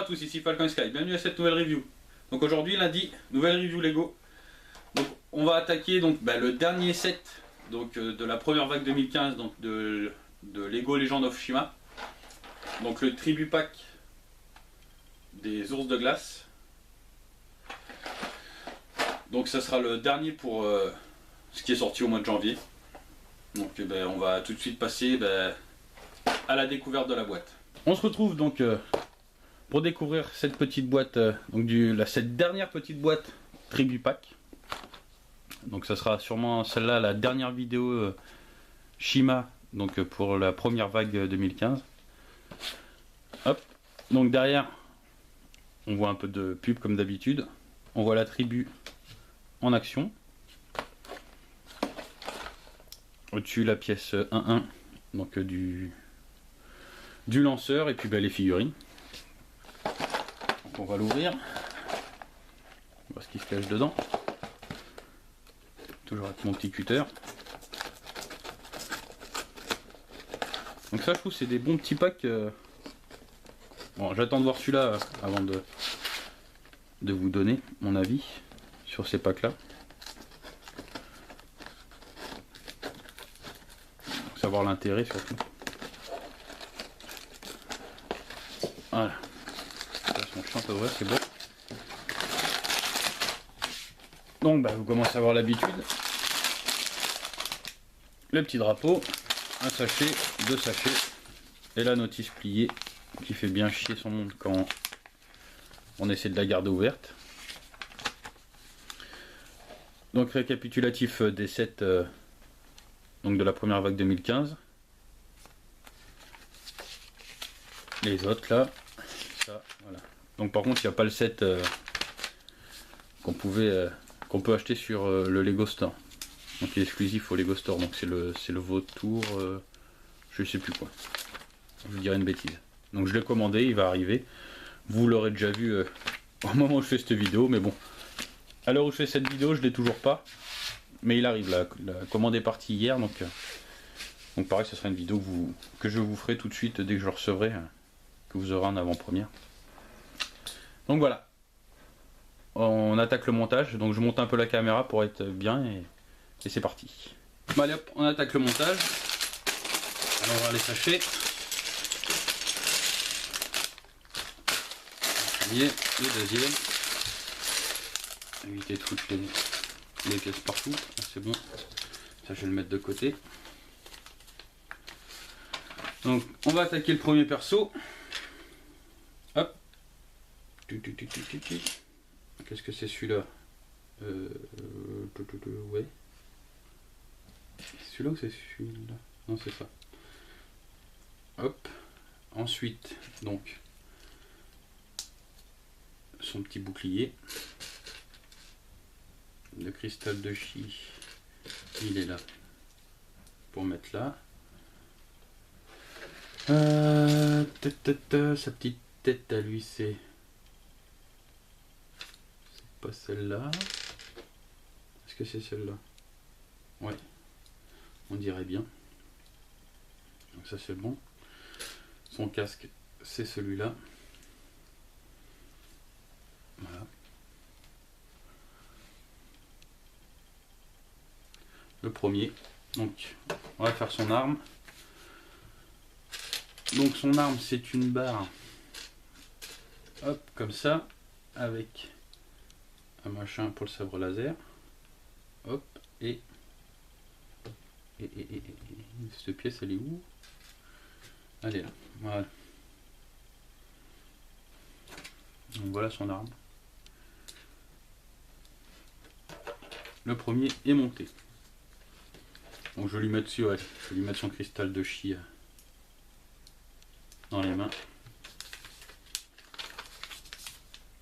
à tous, ici Falcon Sky, bienvenue à cette nouvelle review. Donc aujourd'hui lundi, nouvelle review Lego. Donc on va attaquer donc le dernier set donc de la première vague 2015 donc de Lego Legend of Shima. Donc le Tribu Pack des ours de glace. Donc ça sera le dernier pour ce qui est sorti au mois de janvier. Donc on va tout de suite passer à la découverte de la boîte. On se retrouve donc pour découvrir cette petite boîte, cette dernière petite boîte Tribu Pack. Donc ça sera sûrement celle-là la dernière vidéo Shima donc pour la première vague 2015. Hop, donc derrière on voit un peu de pub comme d'habitude. On voit la tribu en action. Au-dessus la pièce 1-1 donc du lanceur et puis les figurines. Donc on va l'ouvrir. On voit ce qui se cache dedans. Toujours avec mon petit cutter. Donc ça je trouve c'est des bons petits packs. Bon, j'attends de voir celui-là avant de vous donner mon avis sur ces packs là. Savoir l'intérêt surtout. Voilà. Ça sont chiantes à ouvrir, c'est bon. Donc vous commencez à avoir l'habitude. Le petit drapeau, un sachet, deux sachets, et la notice pliée qui fait bien chier son monde quand on essaie de la garder ouverte. Donc récapitulatif des sets donc de la première vague 2015. Les autres là, ça, voilà. Donc par contre il n'y a pas le set qu'on peut acheter sur le Lego Store. Donc il est exclusif au Lego Store, donc c'est le vautour, je sais plus quoi. Je vous dirais une bêtise. Donc je l'ai commandé, il va arriver. Vous l'aurez déjà vu au moment où je fais cette vidéo, mais bon. À l'heure où je fais cette vidéo, je l'ai toujours pas. Mais il arrive, la commande est partie hier, donc pareil, ce sera une vidéo que je vous ferai tout de suite dès que je le recevrai, que vous aurez en avant-première. Donc voilà. On attaque le montage, donc je monte un peu la caméra pour être bien et c'est parti. Bon, allez hop, on attaque le montage. Alors, on va voir les sachets. Le premier, le deuxième. Éviter de foutre les pièces partout, c'est bon. Ça je vais le mettre de côté. Donc on va attaquer le premier perso. Hop. Qu'est-ce que c'est celui-là? Ouais. Celui-là ou c'est celui-là? Non, c'est ça. Hop. Ensuite, donc, son petit bouclier. Le cristal de chi, il est là. Pour mettre là. Sa petite tête à lui, c'est pas celle-là. Est-ce que c'est celle-là? Ouais, on dirait bien. Donc ça c'est bon. Son casque, c'est celui-là. Voilà. Le premier. Donc on va faire son arme. Donc son arme c'est une barre. Hop, comme ça, avec un machin pour le sabre laser. Hop, et cette pièce elle est où? Elle est là, voilà. Donc voilà son arme. Le premier est monté. Donc je vais lui mettre dessus, ouais, je vais lui mettre son cristal de chi dans les mains.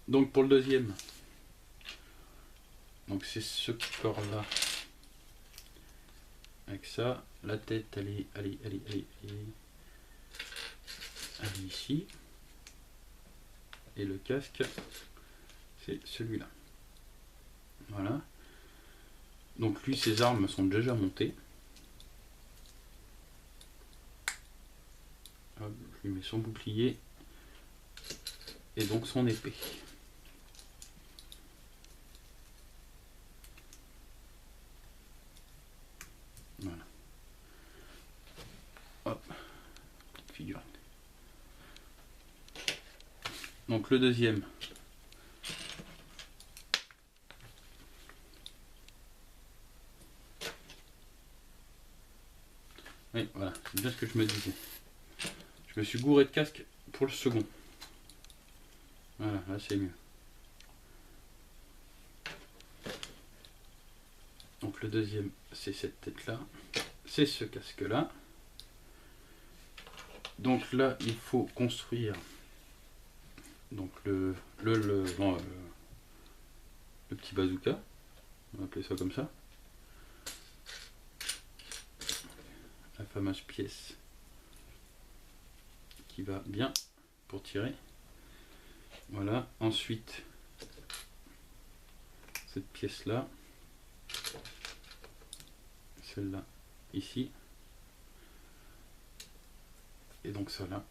Donc pour le deuxième, donc c'est ce corps là avec ça, la tête elle est ici et le casque c'est celui-là. Voilà. Donc lui ses armes sont déjà montées. Hop, je lui mets son bouclier et donc son épée. Voilà. Hop, petite figurine. Donc le deuxième. Oui, voilà, c'est bien ce que je me disais. Je me suis gouré de casque pour le second. Voilà, là c'est mieux. Donc le deuxième, c'est cette tête-là. C'est ce casque-là. Donc là, il faut construire donc le petit bazooka. On va appeler ça comme ça. La fameuse pièce qui va bien pour tirer. Voilà, ensuite cette pièce là, celle-là ici, et donc celle-là,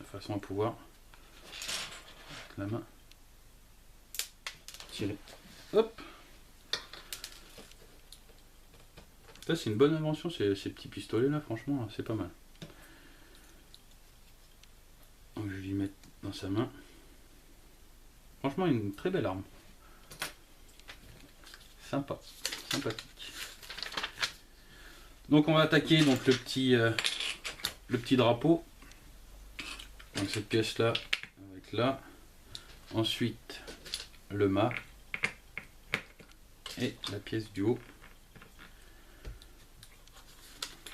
de façon à pouvoir avec la main tirer. Hop. Ça c'est une bonne invention, ces petits pistolets là, franchement c'est pas mal. Donc je vais lui mettre dans sa main. Franchement une très belle arme. Sympa, sympathique. Donc on va attaquer donc le petit drapeau. Donc cette pièce là avec là. Ensuite le mât et la pièce du haut.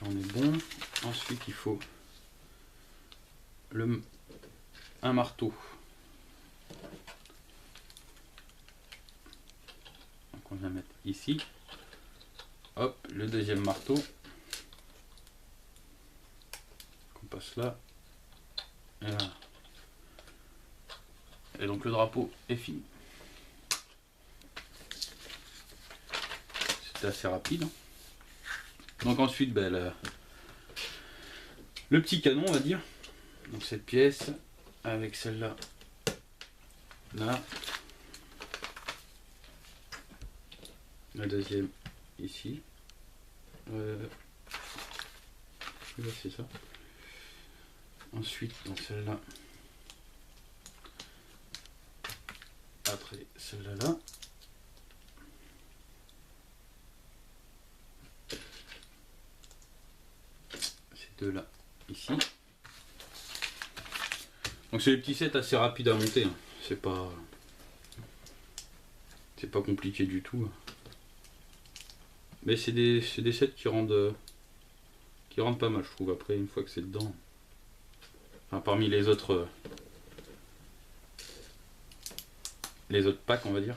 Là on est bon. Ensuite il faut un marteau. Donc on va mettre ici. Hop, le deuxième marteau. Qu'on passe là. Et là. Et donc le drapeau est fini. C'était assez rapide. Donc ensuite, ben, le petit canon, on va dire. Donc cette pièce avec celle-là, là, la deuxième ici. C'est ça. Ensuite, donc celle-là. Après celle-là là. Ces deux là ici. Donc c'est des petits sets assez rapides à monter, hein. C'est pas compliqué du tout. Mais c'est des sets qui rendent pas mal, je trouve, après une fois que c'est dedans. Enfin parmi les autres packs on va dire.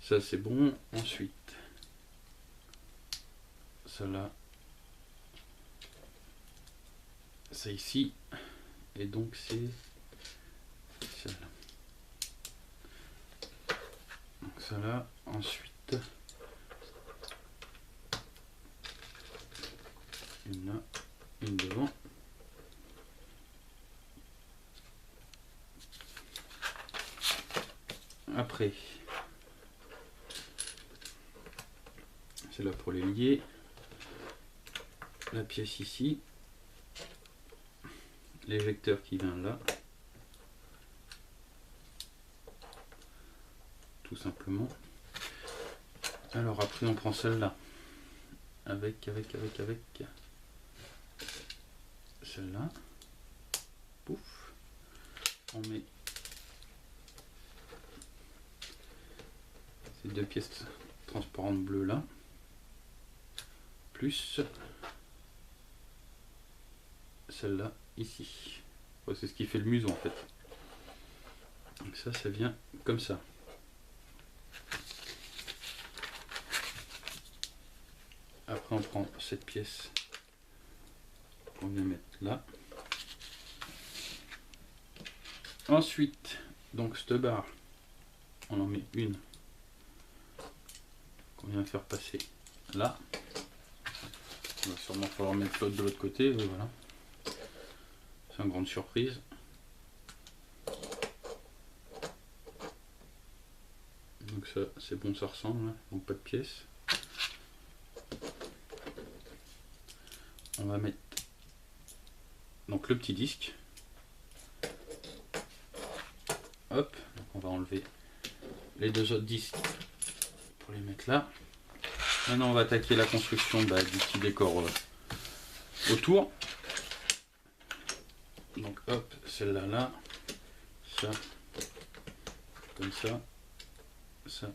Ça c'est bon. Ensuite ça là, ça ici, et donc c'est celle-là. Donc ça là, ensuite une là, une devant. Après c'est là pour les lier. La pièce ici, l'éjecteur qui vient là, tout simplement. Alors après on prend celle-là avec celle-là, pouf, on met ces deux pièces transparentes bleues là, plus celle-là ici. Ouais, c'est ce qui fait le museau en fait. Donc ça vient comme ça. Après on prend cette pièce qu'on vient mettre là. Ensuite, donc cette barre, on en met une qu'on vient faire passer là. Il va sûrement falloir mettre l'autre de l'autre côté, voilà. C'est une grande surprise. Donc ça c'est bon, ça ressemble, hein. Donc pas de pièces. On va mettre donc le petit disque. Hop, donc on va enlever les deux autres disques pour les mettre là. Maintenant on va attaquer la construction du petit décor autour. Donc hop, celle-là là, ça, comme ça, ça.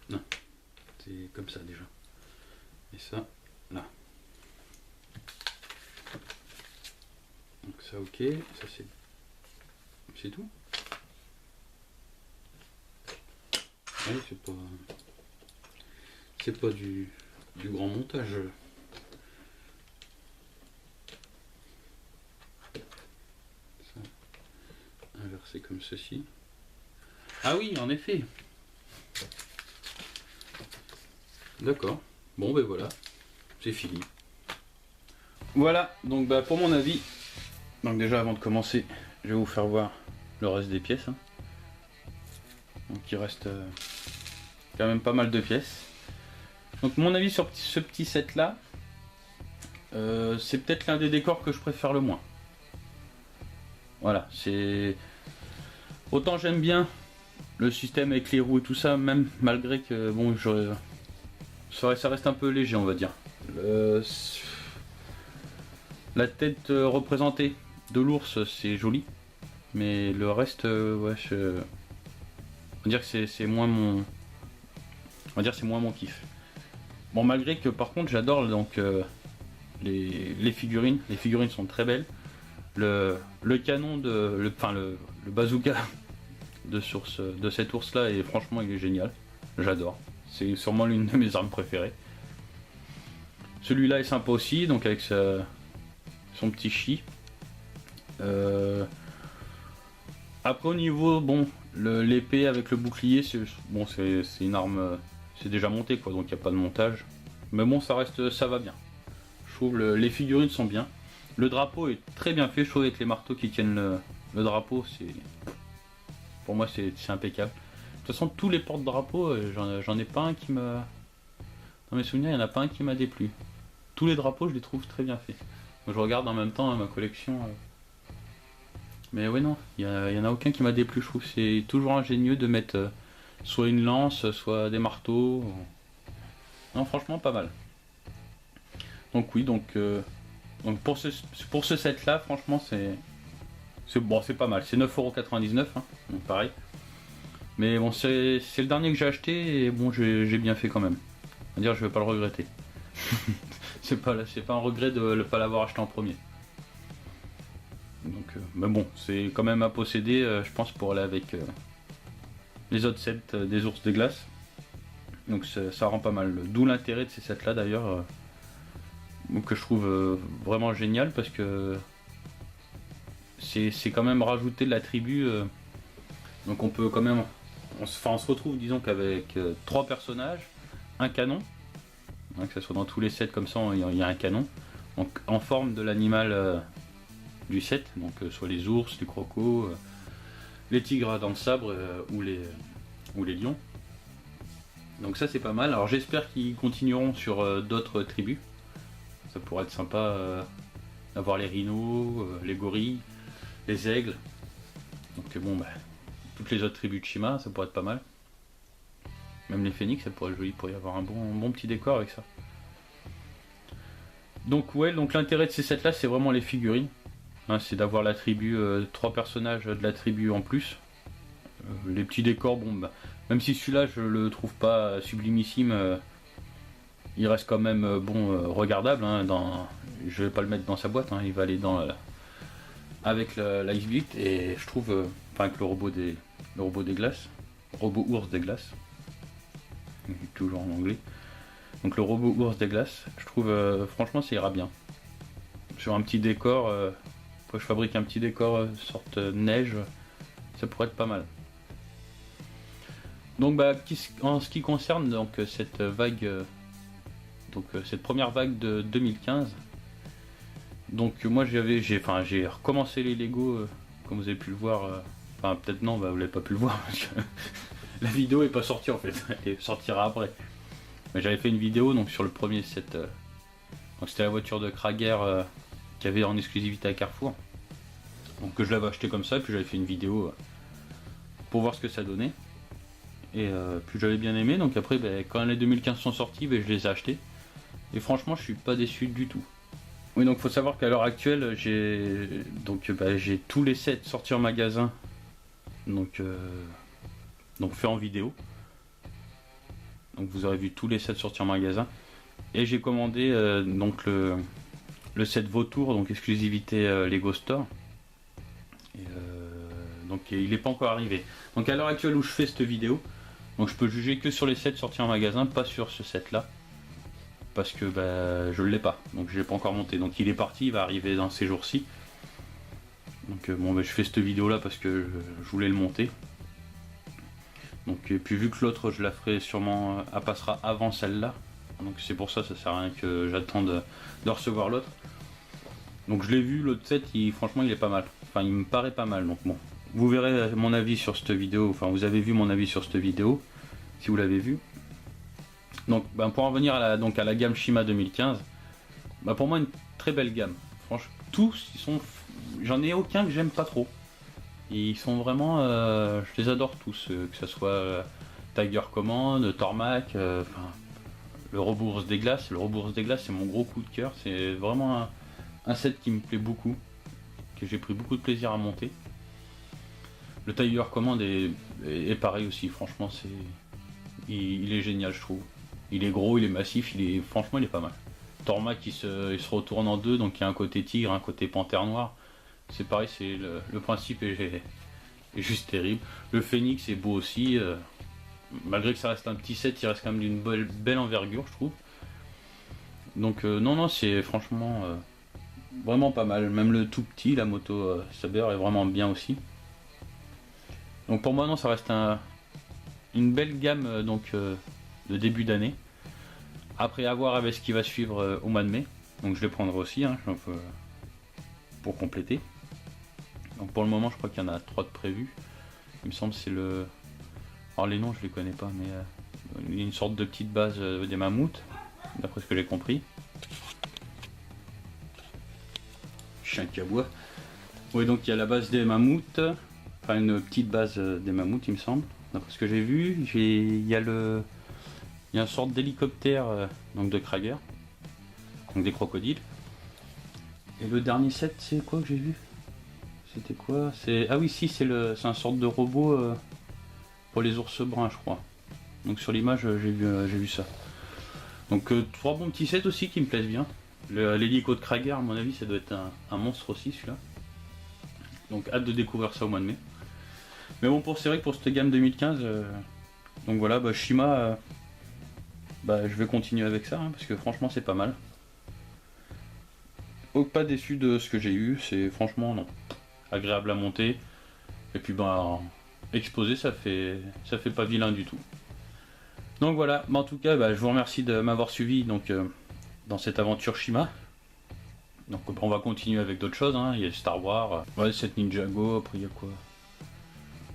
Non, c'est comme ça déjà. Et ça, là. Donc ça ok, ça c'est tout. Oui, c'est pas du grand montage. Ça, inversé comme ceci. Ah oui, en effet. D'accord. Bon ben voilà, c'est fini. Voilà, donc pour mon avis, donc déjà avant de commencer, je vais vous faire voir le reste des pièces. Hein. Donc il reste quand même pas mal de pièces. Donc mon avis sur ce petit set là, c'est peut-être l'un des décors que je préfère le moins. Voilà, c'est... Autant j'aime bien le système avec les roues et tout ça, même malgré que bon, ça reste un peu léger, on va dire. La tête représentée de l'ours, c'est joli, mais le reste, ouais, on va dire que c'est moins mon, on va dire c'est moins mon kiff. Bon, malgré que par contre j'adore donc les figurines. Les figurines sont très belles. Le canon le bazooka de cet ours là, et franchement il est génial. J'adore. C'est sûrement l'une de mes armes préférées. Celui-là est sympa aussi, donc avec son petit chi. Après au niveau, bon, l'épée avec le bouclier, c'est une arme, c'est déjà monté quoi, donc il n'y a pas de montage. Mais bon, ça va bien. Je trouve les figurines sont bien. Le drapeau est très bien fait, je trouve, avec les marteaux qui tiennent le drapeau, pour moi c'est impeccable. De toute façon, tous les porte-drapeaux, j'en ai pas un qui m'a... Dans mes souvenirs, il n'y en a pas un qui m'a déplu. Tous les drapeaux, je les trouve très bien faits. Je regarde en même temps ma collection. Mais ouais, non, il y en a aucun qui m'a déplu, je trouve. C'est toujours ingénieux de mettre soit une lance, soit des marteaux. Non, franchement, pas mal. Donc oui, donc pour ce set là, franchement, c'est pas mal. C'est 9,99€, hein, donc pareil. Mais bon, c'est le dernier que j'ai acheté et bon, j'ai bien fait quand même. On va dire, je vais pas le regretter. c'est pas un regret de ne pas l'avoir acheté en premier. Donc, mais bon, c'est quand même à posséder, je pense, pour aller avec les autres sets des ours de glace. Donc ça rend pas mal. D'où l'intérêt de ces sets là d'ailleurs, que je trouve vraiment génial, parce que c'est quand même rajouter de la tribu. Donc on peut quand même... On se retrouve, disons, qu'avec 3 personnages, un canon, hein, que ce soit dans tous les sets comme ça, il y a un canon, donc en forme de l'animal du set, donc soit les ours, les crocos, les tigres à dents de sabre ou les lions. Donc ça c'est pas mal. Alors j'espère qu'ils continueront sur d'autres tribus. Ça pourrait être sympa d'avoir les rhinos, les gorilles, les aigles. Donc bon, toutes les autres tribus de Shima, ça pourrait être pas mal. Même les phénix, ça pourrait être joli, il pourrait y avoir un bon petit décor avec ça. Donc ouais, donc l'intérêt de ces sets là, c'est vraiment les figurines. Hein, c'est d'avoir la tribu, 3 personnages de la tribu en plus. Les petits décors, bon, même si celui-là je le trouve pas sublimissime, il reste quand même regardable. Hein, je vais pas le mettre dans sa boîte, hein, il va aller avec l'Ice Beat, et je trouve, avec le robot des glaces, robot ours des glaces, toujours en anglais. Donc le robot ours des glaces, je trouve franchement ça ira bien. Sur un petit décor, je fabrique un petit décor sorte neige, ça pourrait être pas mal. Donc bah, en ce qui concerne donc cette vague, cette première vague de 2015, donc moi j'ai recommencé les Lego, comme vous avez pu le voir. Enfin peut-être non, bah, vous l'avez pas pu le voir parce que la vidéo est pas sortie en fait, elle sortira après. Mais j'avais fait une vidéo donc sur le premier set, donc c'était la voiture de Krager qu'il y avait en exclusivité à Carrefour. Donc je l'avais acheté comme ça, puis j'avais fait une vidéo pour voir ce que ça donnait. Et puis j'avais bien aimé, donc après quand les 2015 sont sortis, je les ai achetés. Et franchement je suis pas déçu du tout. Oui, donc faut savoir qu'à l'heure actuelle j'ai tous les sets sortis en magasin, donc fait en vidéo. Donc vous aurez vu tous les sets sortis en magasin. Et j'ai commandé donc le set Vautour, donc exclusivité Lego Store. Et, donc il n'est pas encore arrivé. Donc à l'heure actuelle où je fais cette vidéo, donc je peux juger que sur les sets sortis en magasin, pas sur ce set là. Parce que je l'ai pas, donc je l'ai pas encore monté. Donc il est parti, il va arriver dans ces jours-ci. Donc je fais cette vidéo là parce que je voulais le monter. Donc et puis vu que l'autre je la ferai sûrement, elle passera avant celle-là. Donc c'est pour ça sert à rien que j'attende de recevoir l'autre. Donc je l'ai vu, l'autre set, franchement il est pas mal. Enfin il me paraît pas mal, donc bon. Vous verrez mon avis sur cette vidéo, enfin vous avez vu mon avis sur cette vidéo, si vous l'avez vu. Donc pour en revenir à la gamme Shima 2015, pour moi une très belle gamme. Franchement, tous, j'en ai aucun que j'aime pas trop. Ils sont vraiment, je les adore tous, que ce soit Tiger Command, Tormac, le Rebours des Glaces. Le Rebours des Glaces c'est mon gros coup de cœur, c'est vraiment un set qui me plaît beaucoup, que j'ai pris beaucoup de plaisir à monter. Le Tiger Command est pareil aussi, franchement il est génial je trouve. Il est gros, il est massif, franchement il est pas mal. Tormac il se retourne en deux, donc il y a un côté tigre, un côté panthère noire. C'est pareil, le principe est juste terrible. Le Phoenix est beau aussi, malgré que ça reste un petit set, il reste quand même d'une belle envergure je trouve. Donc non c'est franchement vraiment pas mal. Même le tout petit, la moto Saber est vraiment bien aussi. Donc pour moi non, ça reste une belle gamme de début d'année. Après à voir avec ce qui va suivre au mois de mai. Donc je les prendrai aussi pour compléter. Donc pour le moment je crois qu'il y en a 3 de prévus. Il me semble c'est le... Alors les noms je les connais pas, mais il y a une sorte de petite base des mammouths, d'après ce que j'ai compris. Chien qui aboie. Oui, donc il y a la base des mammouths, enfin une petite base des mammouths il me semble, d'après ce que j'ai vu. Il y a une sorte d'hélicoptère donc de Krager, donc des crocodiles. Et le dernier set c'est quoi que j'ai vu? C'était quoi? Ah oui si, c'est un sorte de robot pour les ours bruns je crois. Donc sur l'image j'ai vu ça. Donc 3 bons petits sets aussi qui me plaisent bien. L'hélico de Krager à mon avis ça doit être un monstre aussi celui-là. Donc hâte de découvrir ça au mois de mai. Mais bon c'est vrai que pour cette gamme 2015, donc voilà, Shima, je vais continuer avec ça parce que franchement c'est pas mal. Donc pas déçu de ce que j'ai eu, c'est franchement non, agréable à monter. Et puis exposer ça fait pas vilain du tout. Donc voilà, en tout cas je vous remercie de m'avoir suivi dans cette aventure Shima. Donc on va continuer avec d'autres choses, il y a Star Wars, cette Ninjago, après il y a quoi?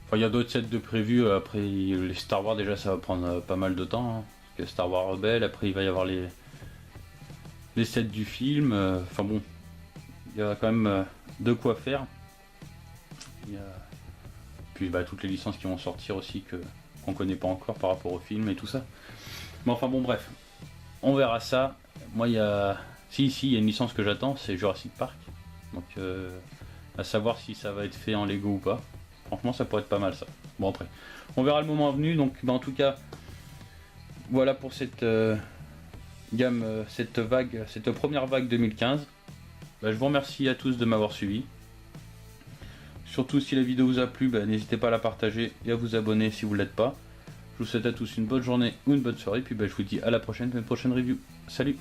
Enfin il y a d'autres sets de prévus, après les Star Wars déjà ça va prendre pas mal de temps. Parce que Star Wars Rebelle, après il va y avoir les sets du film, enfin bon, il y a quand même de quoi faire. Puis toutes les licences qui vont sortir aussi qu'on connaît pas encore par rapport au film et tout ça. Mais enfin bon bref, on verra ça. Moi il y a une licence que j'attends, c'est Jurassic Park. Donc à savoir si ça va être fait en Lego ou pas. Franchement ça pourrait être pas mal ça. Bon après, on verra le moment venu. Donc en tout cas, voilà pour cette gamme, cette première vague 2015. Je vous remercie à tous de m'avoir suivi. Surtout si la vidéo vous a plu, n'hésitez pas à la partager et à vous abonner si vous ne l'êtes pas. Je vous souhaite à tous une bonne journée ou une bonne soirée. Puis je vous dis à la prochaine pour une prochaine review. Salut!